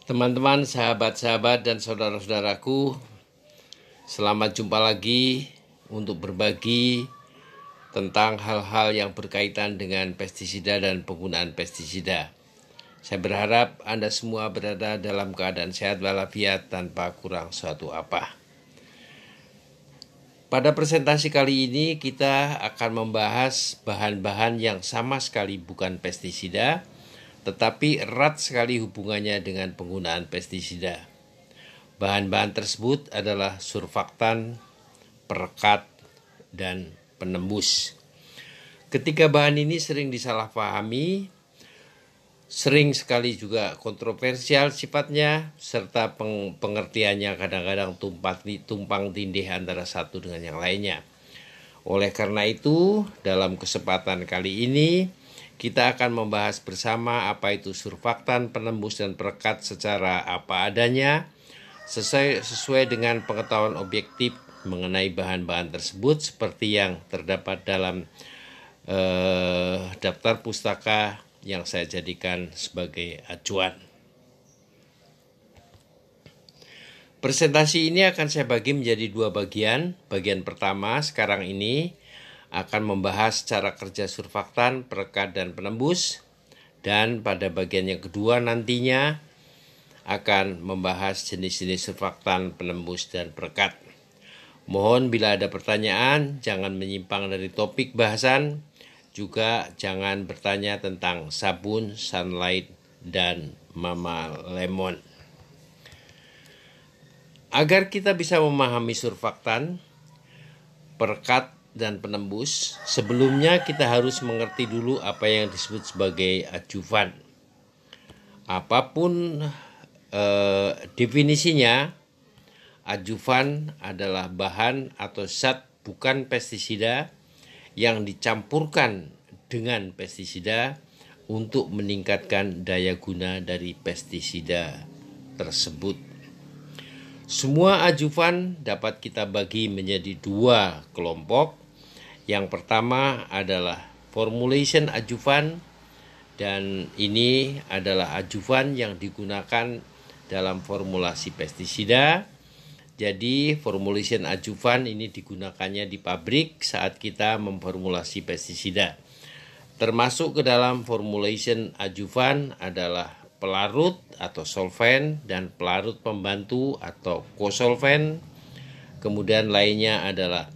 Teman-teman, sahabat-sahabat, dan saudara-saudaraku, selamat jumpa lagi untuk berbagi tentang hal-hal yang berkaitan dengan pestisida dan penggunaan pestisida. Saya berharap Anda semua berada dalam keadaan sehat walafiat tanpa kurang suatu apa. Pada presentasi kali ini kita akan membahas bahan-bahan yang sama sekali bukan pestisida, tetapi erat sekali hubungannya dengan penggunaan pestisida. Bahan-bahan tersebut adalah surfaktan, perekat, dan penembus. Ketiga bahan ini sering disalahpahami, sering sekali juga kontroversial sifatnya, serta pengertiannya kadang-kadang tumpang tindih antara satu dengan yang lainnya. Oleh karena itu, dalam kesempatan kali ini, kita akan membahas bersama apa itu surfaktan, penembus, dan perekat secara apa adanya, sesuai dengan pengetahuan objektif mengenai bahan-bahan tersebut seperti yang terdapat dalam daftar pustaka yang saya jadikan sebagai acuan. Presentasi ini akan saya bagi menjadi dua bagian. Bagian pertama sekarang ini akan membahas cara kerja surfaktan, perekat, dan penembus. Dan pada bagian yang kedua nantinya akan membahas jenis-jenis surfaktan, penembus, dan perekat. Mohon bila ada pertanyaan, jangan menyimpang dari topik bahasan. Juga jangan bertanya tentang sabun, sunlight, dan mama lemon. Agar kita bisa memahami surfaktan, perekat, dan penembus, sebelumnya kita harus mengerti dulu apa yang disebut sebagai adjuvan. Apapun definisinya, adjuvan adalah bahan atau zat bukan pestisida yang dicampurkan dengan pestisida untuk meningkatkan daya guna dari pestisida tersebut. Semua adjuvan dapat kita bagi menjadi dua kelompok. Yang pertama adalah formulation adjuvan, dan ini adalah adjuvan yang digunakan dalam formulasi pestisida. Jadi formulation adjuvan ini digunakannya di pabrik saat kita memformulasi pestisida. Termasuk ke dalam formulation adjuvan adalah pelarut atau solvent dan pelarut pembantu atau kosolvent. Kemudian lainnya adalah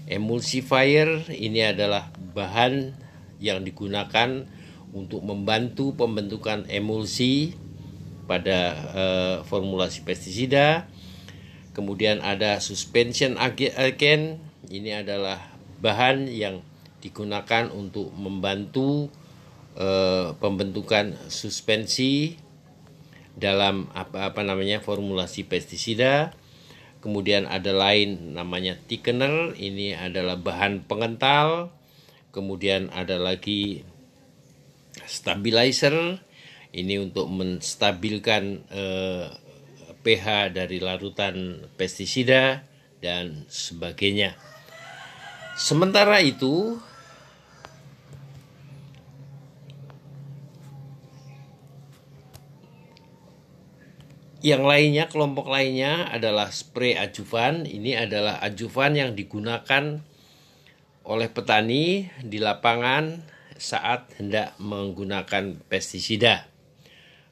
emulsifier. Ini adalah bahan yang digunakan untuk membantu pembentukan emulsi pada formulasi pestisida. Kemudian ada suspension agent. Ini adalah bahan yang digunakan untuk membantu pembentukan suspensi dalam formulasi pestisida. Kemudian ada lain namanya thickener, ini adalah bahan pengental. Kemudian ada lagi stabilizer, ini untuk menstabilkan pH dari larutan pestisida dan sebagainya. Sementara itu, yang lainnya, kelompok lainnya adalah spray adjuvan. Ini adalah adjuvan yang digunakan oleh petani di lapangan saat hendak menggunakan pestisida.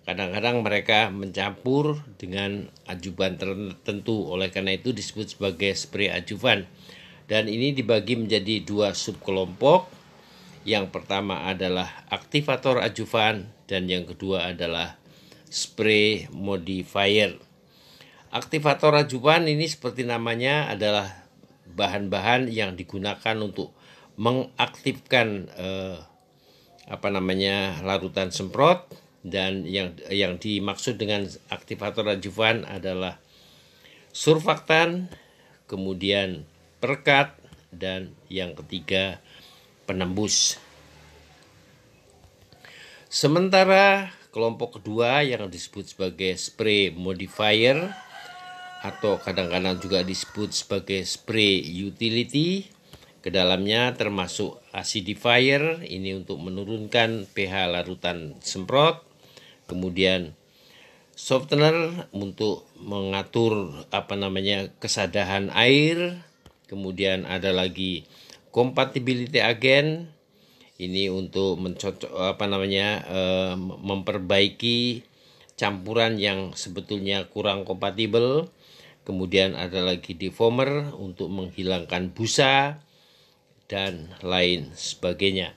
Kadang-kadang mereka mencampur dengan adjuvan tertentu, oleh karena itu disebut sebagai spray adjuvan. Dan ini dibagi menjadi dua subkelompok. Yang pertama adalah aktivator adjuvan dan yang kedua adalah spray modifier. Aktivator adjuvan ini seperti namanya adalah bahan-bahan yang digunakan untuk mengaktifkan larutan semprot, dan yang dimaksud dengan aktivator adjuvan adalah surfaktan, kemudian perekat, dan yang ketiga penembus. Sementara kelompok kedua yang disebut sebagai spray modifier atau kadang-kadang juga disebut sebagai spray utility, ke dalamnya termasuk acidifier, ini untuk menurunkan pH larutan semprot. Kemudian Softener untuk mengatur kesadahan air. Kemudian ada lagi compatibility agent. Ini untuk memperbaiki campuran yang sebetulnya kurang kompatibel. Kemudian ada lagi defoamer untuk menghilangkan busa dan lain sebagainya.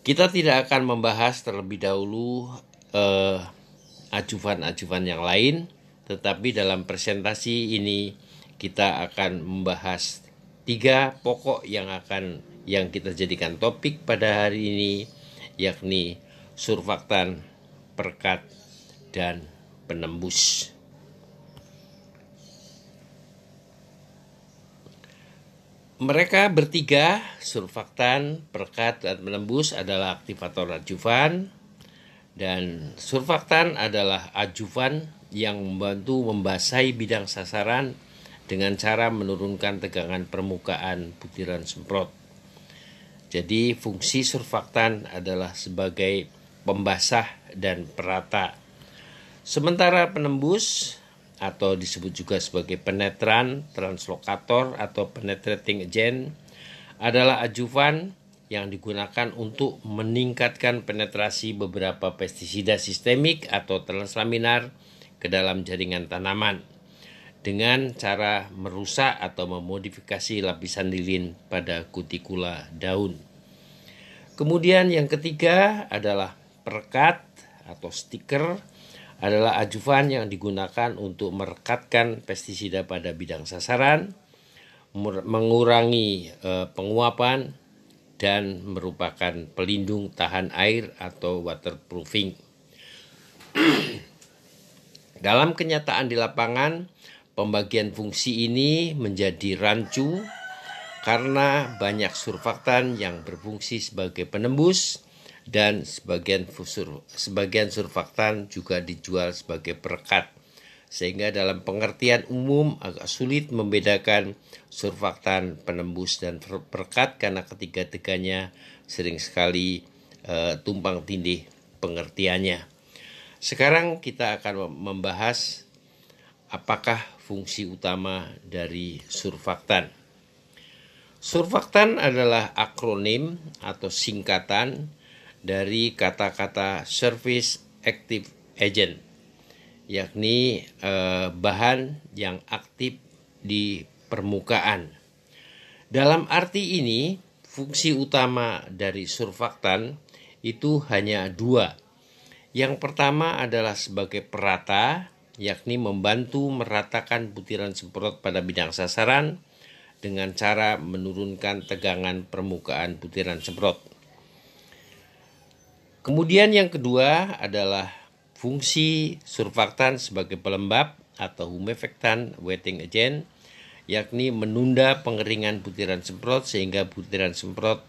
Kita tidak akan membahas terlebih dahulu ajuvan-ajuvan yang lain, tetapi dalam presentasi ini kita akan membahas 3 pokok yang kita jadikan topik pada hari ini, yakni surfaktan, perekat, dan penembus. Mereka bertiga, surfaktan, perekat, dan penembus adalah aktivator adjuvan, dan surfaktan adalah adjuvan yang membantu membasahi bidang sasaran dengan cara menurunkan tegangan permukaan butiran semprot. Jadi fungsi surfaktan adalah sebagai pembasah dan perata. Sementara penembus atau disebut juga sebagai penetran, translokator atau penetrating agent adalah adjuvan yang digunakan untuk meningkatkan penetrasi beberapa pestisida sistemik atau translaminar ke dalam jaringan tanaman dengan cara merusak atau memodifikasi lapisan lilin pada kutikula daun. Kemudian yang ketiga adalah perekat atau stiker, adalah adjuvan yang digunakan untuk merekatkan pestisida pada bidang sasaran, mengurangi penguapan, dan merupakan pelindung tahan air atau waterproofing. Dalam kenyataan di lapangan, pembagian fungsi ini menjadi rancu karena banyak surfaktan yang berfungsi sebagai penembus dan sebagian surfaktan juga dijual sebagai perekat. Sehingga dalam pengertian umum agak sulit membedakan surfaktan, penembus, dan perekat karena ketiga-tiganya sering sekali tumpang tindih pengertiannya. Sekarang kita akan membahas apakah fungsi utama dari surfaktan. Surfaktan adalah akronim atau singkatan dari kata-kata surface active agent, yakni bahan yang aktif di permukaan. Dalam arti ini, fungsi utama dari surfaktan itu hanya 2. Yang pertama adalah sebagai perata, yakni membantu meratakan butiran semprot pada bidang sasaran dengan cara menurunkan tegangan permukaan butiran semprot. Kemudian yang kedua adalah fungsi surfaktan sebagai pelembab atau humefactant wetting agent, yakni menunda pengeringan butiran semprot sehingga butiran semprot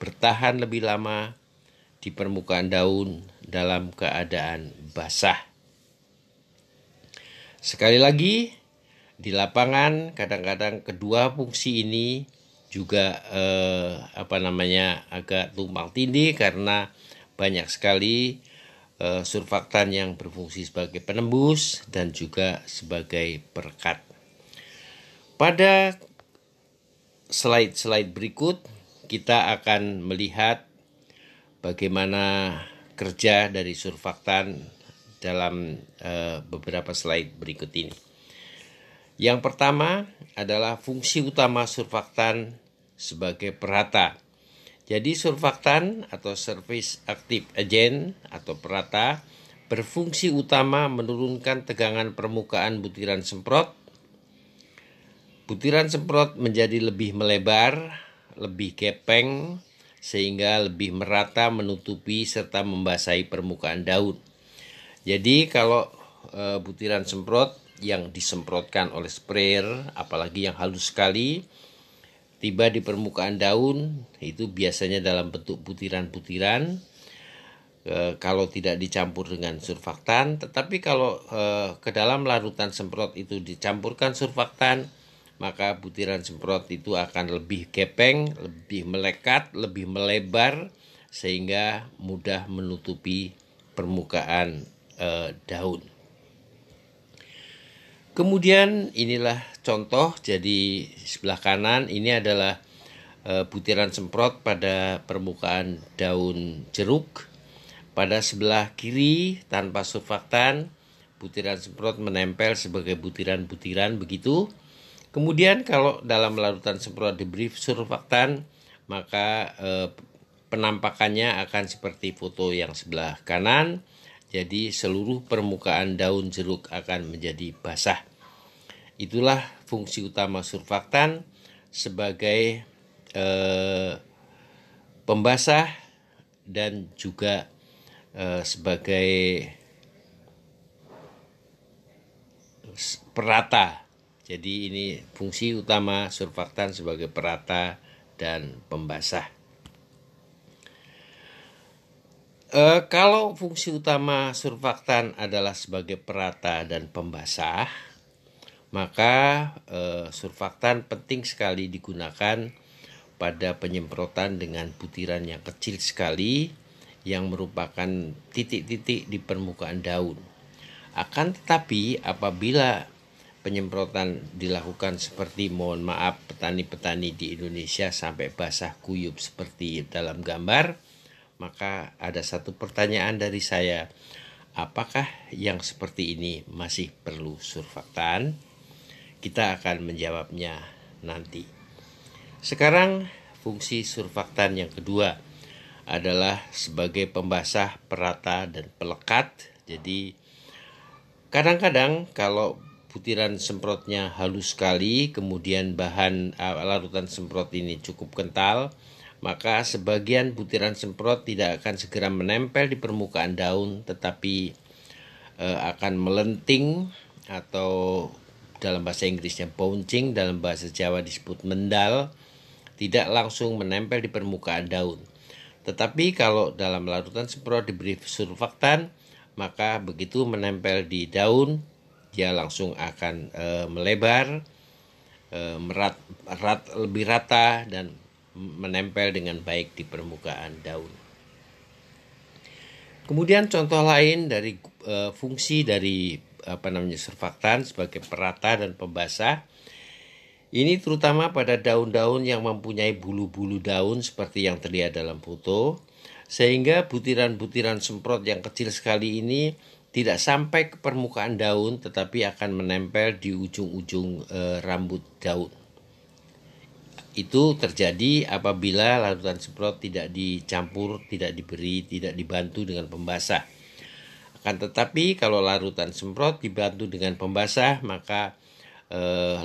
bertahan lebih lama di permukaan daun dalam keadaan basah. Sekali lagi, di lapangan kadang-kadang kedua fungsi ini juga agak tumpang tindih karena banyak sekali surfaktan yang berfungsi sebagai penembus dan juga sebagai perekat. Pada slide-slide berikut kita akan melihat bagaimana kerja dari surfaktan dalam beberapa slide berikut ini. Yang pertama adalah fungsi utama surfaktan sebagai perata. Jadi surfaktan atau surface active agent atau perata berfungsi utama menurunkan tegangan permukaan butiran semprot. Butiran semprot menjadi lebih melebar, lebih gepeng, sehingga lebih merata menutupi serta membasahi permukaan daun. Jadi kalau butiran semprot yang disemprotkan oleh sprayer, apalagi yang halus sekali, tiba di permukaan daun, itu biasanya dalam bentuk butiran-butiran kalau tidak dicampur dengan surfaktan. Tetapi kalau ke dalam larutan semprot itu dicampurkan surfaktan, maka butiran semprot itu akan lebih gepeng, lebih melekat, lebih melebar, sehingga mudah menutupi permukaan daun. Kemudian inilah contoh, jadi sebelah kanan ini adalah butiran semprot pada permukaan daun jeruk. Pada sebelah kiri tanpa surfaktan, butiran semprot menempel sebagai butiran-butiran begitu. Kemudian kalau dalam larutan semprot diberi surfaktan, maka penampakannya akan seperti foto yang sebelah kanan. Jadi seluruh permukaan daun jeruk akan menjadi basah. Itulah fungsi utama surfaktan sebagai pembasah dan juga sebagai perata. Jadi ini fungsi utama surfaktan sebagai perata dan pembasah. Kalau fungsi utama surfaktan adalah sebagai perata dan pembasah, maka surfaktan penting sekali digunakan pada penyemprotan dengan butiran yang kecil sekali yang merupakan titik-titik di permukaan daun. Akan tetapi apabila penyemprotan dilakukan seperti, mohon maaf, petani-petani di Indonesia sampai basah kuyup seperti dalam gambar, maka ada satu pertanyaan dari saya, apakah yang seperti ini masih perlu surfaktan? Kita akan menjawabnya nanti. Sekarang fungsi surfaktan yang kedua adalah sebagai pembasah, perata, dan pelekat. Jadi kadang-kadang kalau butiran semprotnya halus sekali, kemudian bahan larutan semprot ini cukup kental, maka sebagian butiran semprot tidak akan segera menempel di permukaan daun, tetapi akan melenting atau dalam bahasa Inggrisnya bouncing, dalam bahasa Jawa disebut mendal, tidak langsung menempel di permukaan daun. Tetapi kalau dalam larutan semprot diberi surfaktan, maka begitu menempel di daun, dia langsung akan melebar, lebih rata dan menempel dengan baik di permukaan daun. Kemudian contoh lain dari fungsi dari surfaktan sebagai perata dan pembasah, ini terutama pada daun-daun yang mempunyai bulu-bulu daun seperti yang terlihat dalam foto, sehingga butiran-butiran semprot yang kecil sekali ini tidak sampai ke permukaan daun tetapi akan menempel di ujung-ujung rambut daun. Itu terjadi apabila larutan semprot tidak dicampur, tidak diberi, tidak dibantu dengan pembasah. Akan tetapi kalau larutan semprot dibantu dengan pembasah, maka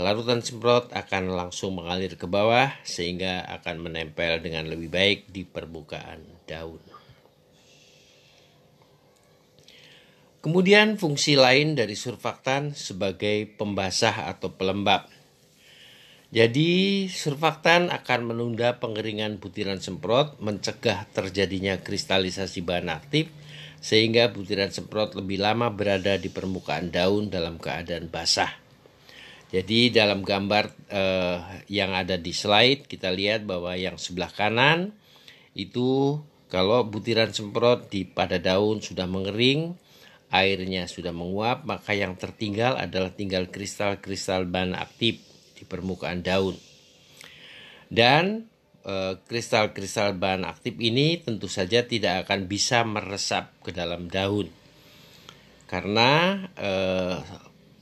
larutan semprot akan langsung mengalir ke bawah sehingga akan menempel dengan lebih baik di permukaan daun. Kemudian fungsi lain dari surfaktan sebagai pembasah atau pelembab. Jadi surfaktan akan menunda pengeringan butiran semprot, mencegah terjadinya kristalisasi bahan aktif sehingga butiran semprot lebih lama berada di permukaan daun dalam keadaan basah. Jadi dalam gambar yang ada di slide kita lihat bahwa yang sebelah kanan itu kalau butiran semprot pada daun sudah mengering, airnya sudah menguap, maka yang tertinggal adalah tinggal kristal-kristal bahan aktif di permukaan daun. Dan kristal-kristal bahan aktif ini tentu saja tidak akan bisa meresap ke dalam daun. Karena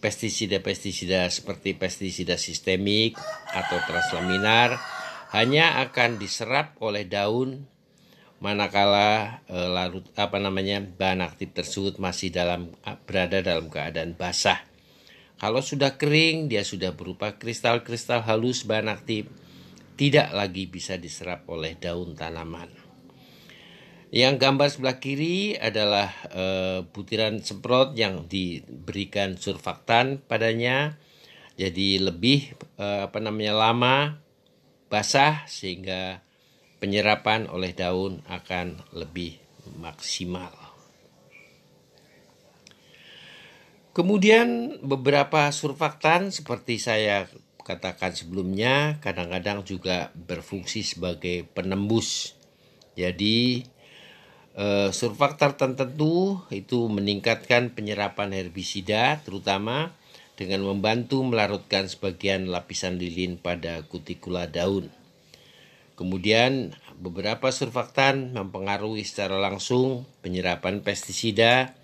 pestisida-pestisida seperti pestisida sistemik atau translaminar hanya akan diserap oleh daun manakala bahan aktif tersebut masih berada dalam keadaan basah. Kalau sudah kering, dia sudah berupa kristal-kristal halus bahan aktif, tidak lagi bisa diserap oleh daun tanaman. Yang gambar sebelah kiri adalah butiran semprot yang diberikan surfaktan padanya, jadi lebih lama basah sehingga penyerapan oleh daun akan lebih maksimal. Kemudian beberapa surfaktan seperti saya katakan sebelumnya kadang-kadang juga berfungsi sebagai penembus. Jadi Surfaktan tertentu itu meningkatkan penyerapan herbisida, terutama dengan membantu melarutkan sebagian lapisan lilin pada kutikula daun. Kemudian beberapa surfaktan mempengaruhi secara langsung penyerapan pestisida,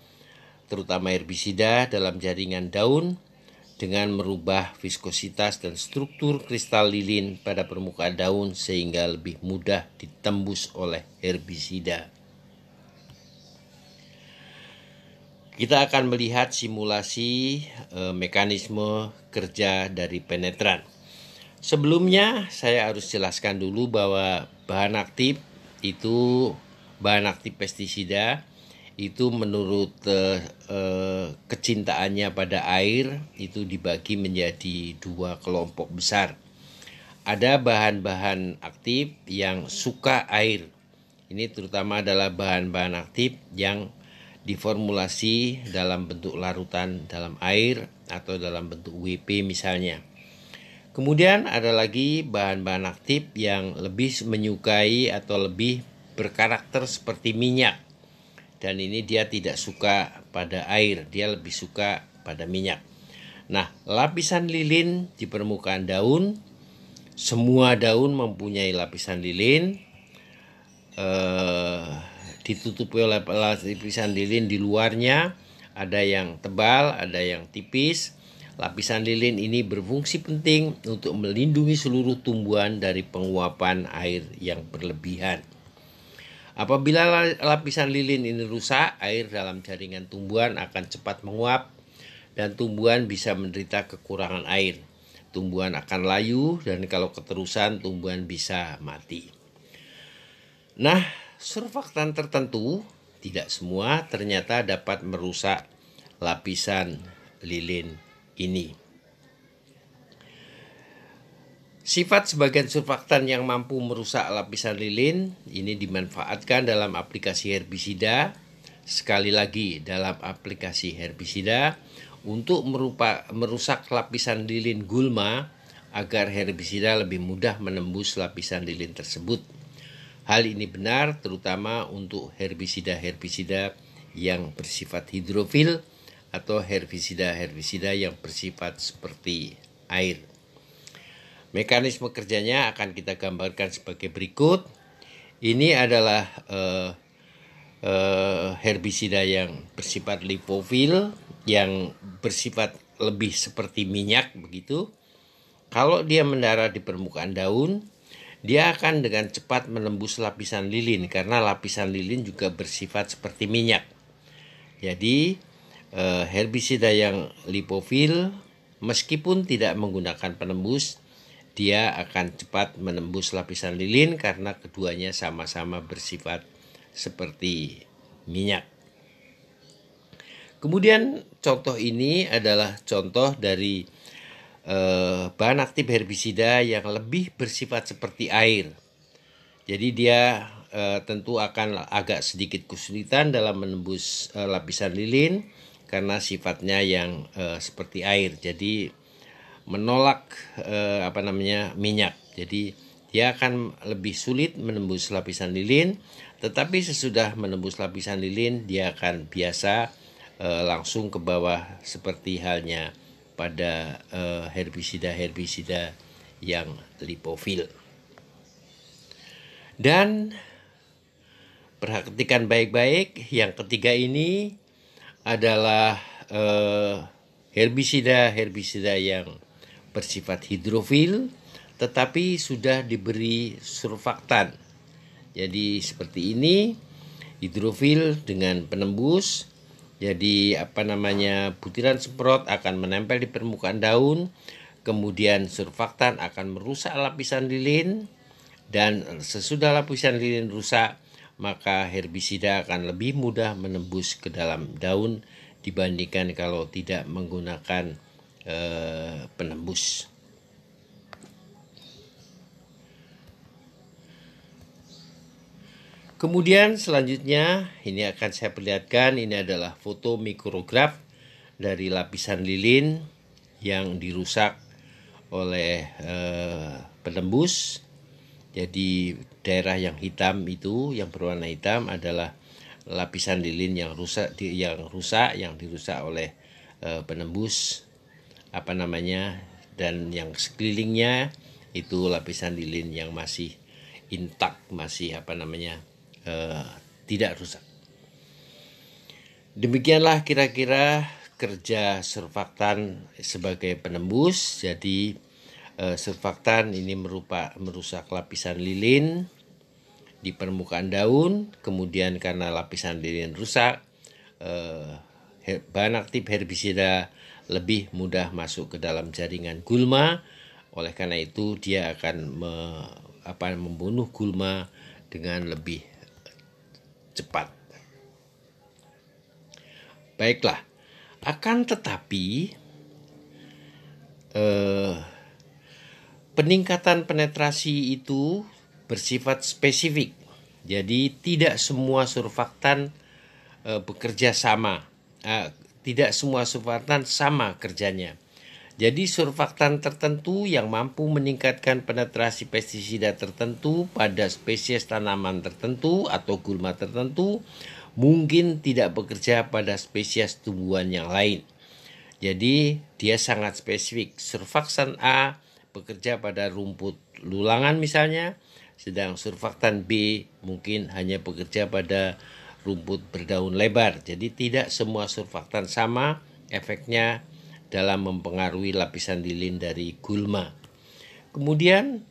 terutama herbisida dalam jaringan daun, dengan merubah viskositas dan struktur kristal lilin pada permukaan daun sehingga lebih mudah ditembus oleh herbisida. Kita akan melihat simulasi mekanisme kerja dari penetran. Sebelumnya saya harus jelaskan dulu bahwa bahan aktif pestisida itu menurut kecintaannya pada air itu dibagi menjadi dua kelompok besar. Ada bahan-bahan aktif yang suka air. Ini terutama adalah bahan-bahan aktif yang diformulasi dalam bentuk larutan dalam air atau dalam bentuk WP misalnya. Kemudian ada lagi bahan-bahan aktif yang lebih menyukai atau lebih berkarakter seperti minyak. Dan ini dia tidak suka pada air, dia lebih suka pada minyak. Nah, lapisan lilin di permukaan daun, semua daun mempunyai lapisan lilin, ditutupi oleh lapisan lilin di luarnya, ada yang tebal, ada yang tipis. Lapisan lilin ini berfungsi penting untuk melindungi seluruh tumbuhan dari penguapan air yang berlebihan. Apabila lapisan lilin ini rusak, air dalam jaringan tumbuhan akan cepat menguap dan tumbuhan bisa menderita kekurangan air. Tumbuhan akan layu dan kalau keterusan tumbuhan bisa mati. Nah, surfaktan tertentu, tidak semua, ternyata dapat merusak lapisan lilin ini. Sifat sebagian surfaktan yang mampu merusak lapisan lilin ini dimanfaatkan dalam aplikasi herbisida. Sekali lagi, dalam aplikasi herbisida untuk merusak lapisan lilin gulma agar herbisida lebih mudah menembus lapisan lilin tersebut. Hal ini benar terutama untuk herbisida-herbisida yang bersifat hidrofil atau herbisida-herbisida yang bersifat seperti air. Mekanisme kerjanya akan kita gambarkan sebagai berikut. Ini adalah herbisida yang bersifat lipofil, yang bersifat lebih seperti minyak begitu. Kalau dia mendarat di permukaan daun, dia akan dengan cepat menembus lapisan lilin karena lapisan lilin juga bersifat seperti minyak. Jadi herbisida yang lipofil meskipun tidak menggunakan penembus, dia akan cepat menembus lapisan lilin karena keduanya sama-sama bersifat seperti minyak. Kemudian contoh ini adalah contoh dari bahan aktif herbisida yang lebih bersifat seperti air. Jadi dia tentu akan agak sedikit kesulitan dalam menembus lapisan lilin karena sifatnya yang seperti air. Jadi menolak minyak. Jadi dia akan lebih sulit menembus lapisan lilin, tetapi sesudah menembus lapisan lilin dia akan biasa langsung ke bawah seperti halnya pada herbisida-herbisida yang lipofil. Dan perhatikan baik-baik, yang ketiga ini adalah herbisida-herbisida yang bersifat hidrofil tetapi sudah diberi surfaktan. Jadi seperti ini, hidrofil dengan penembus. Jadi butiran semprot akan menempel di permukaan daun, kemudian surfaktan akan merusak lapisan lilin, dan sesudah lapisan lilin rusak, maka herbisida akan lebih mudah menembus ke dalam daun dibandingkan kalau tidak menggunakan penembus. Kemudian selanjutnya ini akan saya perlihatkan, ini adalah foto mikrograf dari lapisan lilin yang dirusak oleh penembus. Jadi daerah yang hitam itu, yang berwarna hitam adalah lapisan lilin yang rusak oleh penembus dan yang sekelilingnya itu lapisan lilin yang masih intak, masih tidak rusak. Demikianlah kira-kira kerja surfaktan sebagai penembus. Jadi surfaktan ini merusak lapisan lilin di permukaan daun, kemudian karena lapisan lilin rusak, bahan aktif herbisida lebih mudah masuk ke dalam jaringan gulma. Oleh karena itu dia akan membunuh gulma dengan lebih cepat. Baiklah, akan tetapi peningkatan penetrasi itu bersifat spesifik. Jadi tidak semua surfaktan bekerja sama. Tidak semua surfaktan sama kerjanya. Jadi surfaktan tertentu yang mampu meningkatkan penetrasi pestisida tertentu pada spesies tanaman tertentu atau gulma tertentu mungkin tidak bekerja pada spesies tumbuhan yang lain. Jadi dia sangat spesifik. Surfaktan A bekerja pada rumput lulangan misalnya, sedang surfaktan B mungkin hanya bekerja pada rumput berdaun lebar. Jadi tidak semua surfaktan sama efeknya dalam mempengaruhi lapisan lilin dari gulma. Kemudian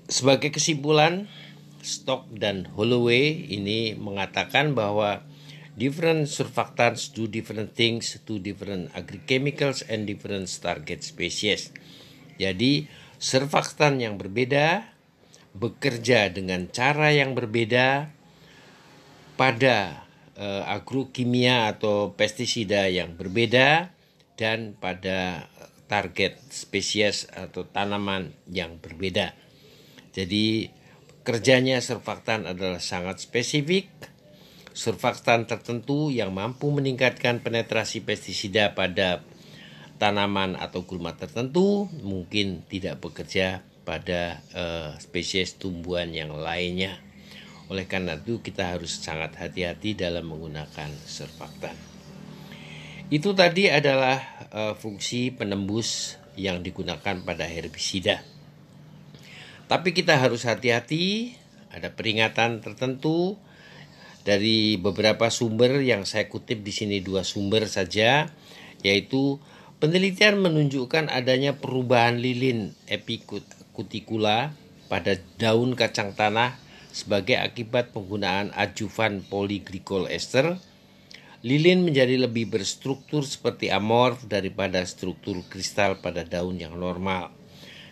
sebagai kesimpulan, Stock dan Holloway ini mengatakan bahwa different surfactants do different things to different agrochemicals and different target species. Jadi surfaktan yang berbeda bekerja dengan cara yang berbeda pada agrokimia atau pestisida yang berbeda dan pada target spesies atau tanaman yang berbeda. Jadi kerjanya surfaktan adalah sangat spesifik. Surfaktan tertentu yang mampu meningkatkan penetrasi pestisida pada tanaman atau gulma tertentu mungkin tidak bekerja pada spesies tumbuhan yang lainnya. Oleh karena itu kita harus sangat hati-hati dalam menggunakan surfaktan. Itu tadi adalah fungsi penembus yang digunakan pada herbisida. Tapi kita harus hati-hati, ada peringatan tertentu dari beberapa sumber yang saya kutip di sini 2 sumber saja, yaitu penelitian menunjukkan adanya perubahan lilin epikutikula pada daun kacang tanah sebagai akibat penggunaan adjuvan polyglycol ester. Lilin menjadi lebih berstruktur seperti amorf daripada struktur kristal pada daun yang normal.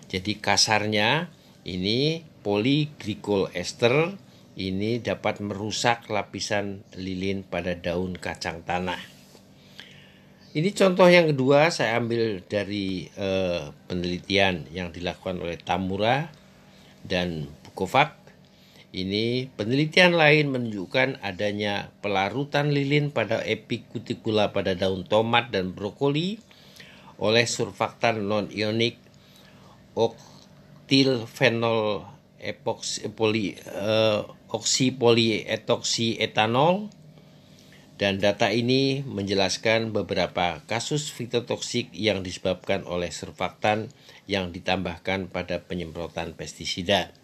Jadi kasarnya ini polyglycol ester ini dapat merusak lapisan lilin pada daun kacang tanah. Ini contoh yang kedua saya ambil dari penelitian yang dilakukan oleh Tamura dan Bukovac. Ini penelitian lain menunjukkan adanya pelarutan lilin pada epikutikula pada daun tomat dan brokoli oleh surfaktan non-ionik oktilfenol oksipolietonol, dan data ini menjelaskan beberapa kasus fitotoksik yang disebabkan oleh surfaktan yang ditambahkan pada penyemprotan pestisida.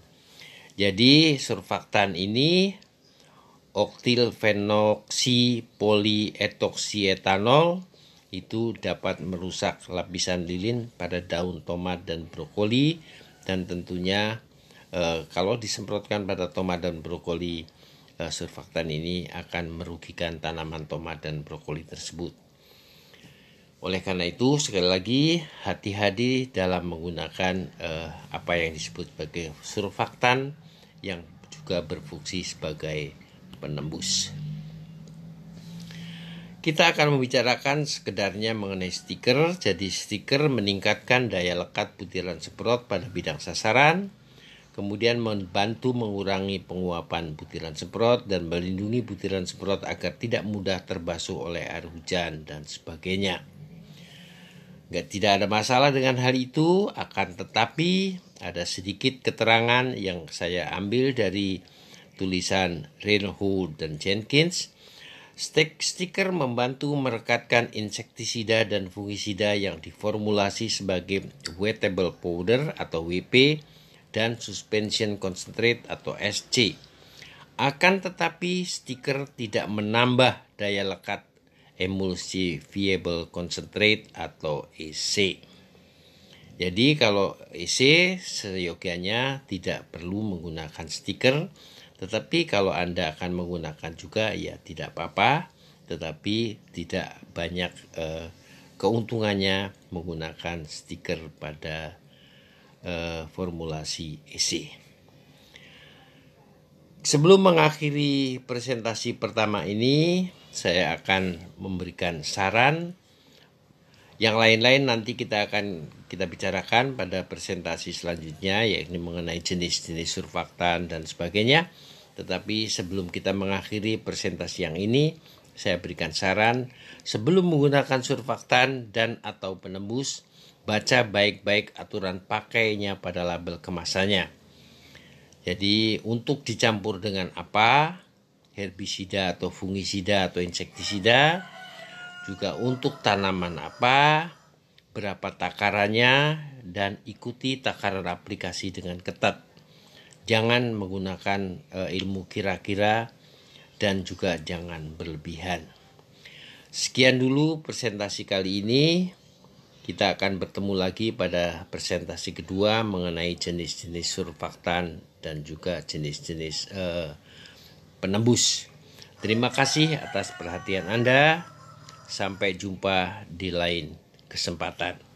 Jadi surfaktan ini oktilfenoksipolietonol itu dapat merusak lapisan lilin pada daun tomat dan brokoli, dan tentunya kalau disemprotkan pada tomat dan brokoli, surfaktan ini akan merugikan tanaman tomat dan brokoli tersebut. Oleh karena itu sekali lagi hati-hati dalam menggunakan apa yang disebut sebagai surfaktan yang juga berfungsi sebagai penembus. Kita akan membicarakan sekedarnya mengenai stiker. Jadi stiker meningkatkan daya lekat butiran semprot pada bidang sasaran, kemudian membantu mengurangi penguapan butiran semprot dan melindungi butiran semprot agar tidak mudah terbasuh oleh air hujan dan sebagainya. Tidak ada masalah dengan hal itu, akan tetapi ada sedikit keterangan yang saya ambil dari tulisan Reinhold dan Jenkins. Stiker membantu merekatkan insektisida dan fungisida yang diformulasi sebagai wettable powder atau WP dan suspension concentrate atau SC. Akan tetapi stiker tidak menambah daya lekat emulsifiable concentrate atau EC. Jadi kalau EC seyogianya tidak perlu menggunakan stiker. Tetapi kalau Anda akan menggunakan juga ya tidak apa-apa, tetapi tidak banyak keuntungannya menggunakan stiker pada formulasi EC. Sebelum mengakhiri presentasi pertama ini, saya akan memberikan saran. Yang lain-lain nanti kita bicarakan pada presentasi selanjutnya, yakni mengenai jenis-jenis surfaktan dan sebagainya. Tetapi sebelum kita mengakhiri presentasi yang ini, saya berikan saran, sebelum menggunakan surfaktan dan atau penembus, baca baik-baik aturan pakainya pada label kemasannya. Jadi untuk dicampur dengan apa, herbisida atau fungisida atau insektisida, juga untuk tanaman apa, berapa takarannya, dan ikuti takaran aplikasi dengan ketat. Jangan menggunakan ilmu kira-kira dan juga jangan berlebihan. Sekian dulu presentasi kali ini. Kita akan bertemu lagi pada presentasi kedua mengenai jenis-jenis surfaktan dan juga jenis-jenis penembus. Terima kasih atas perhatian Anda. Sampai jumpa di lain kesempatan.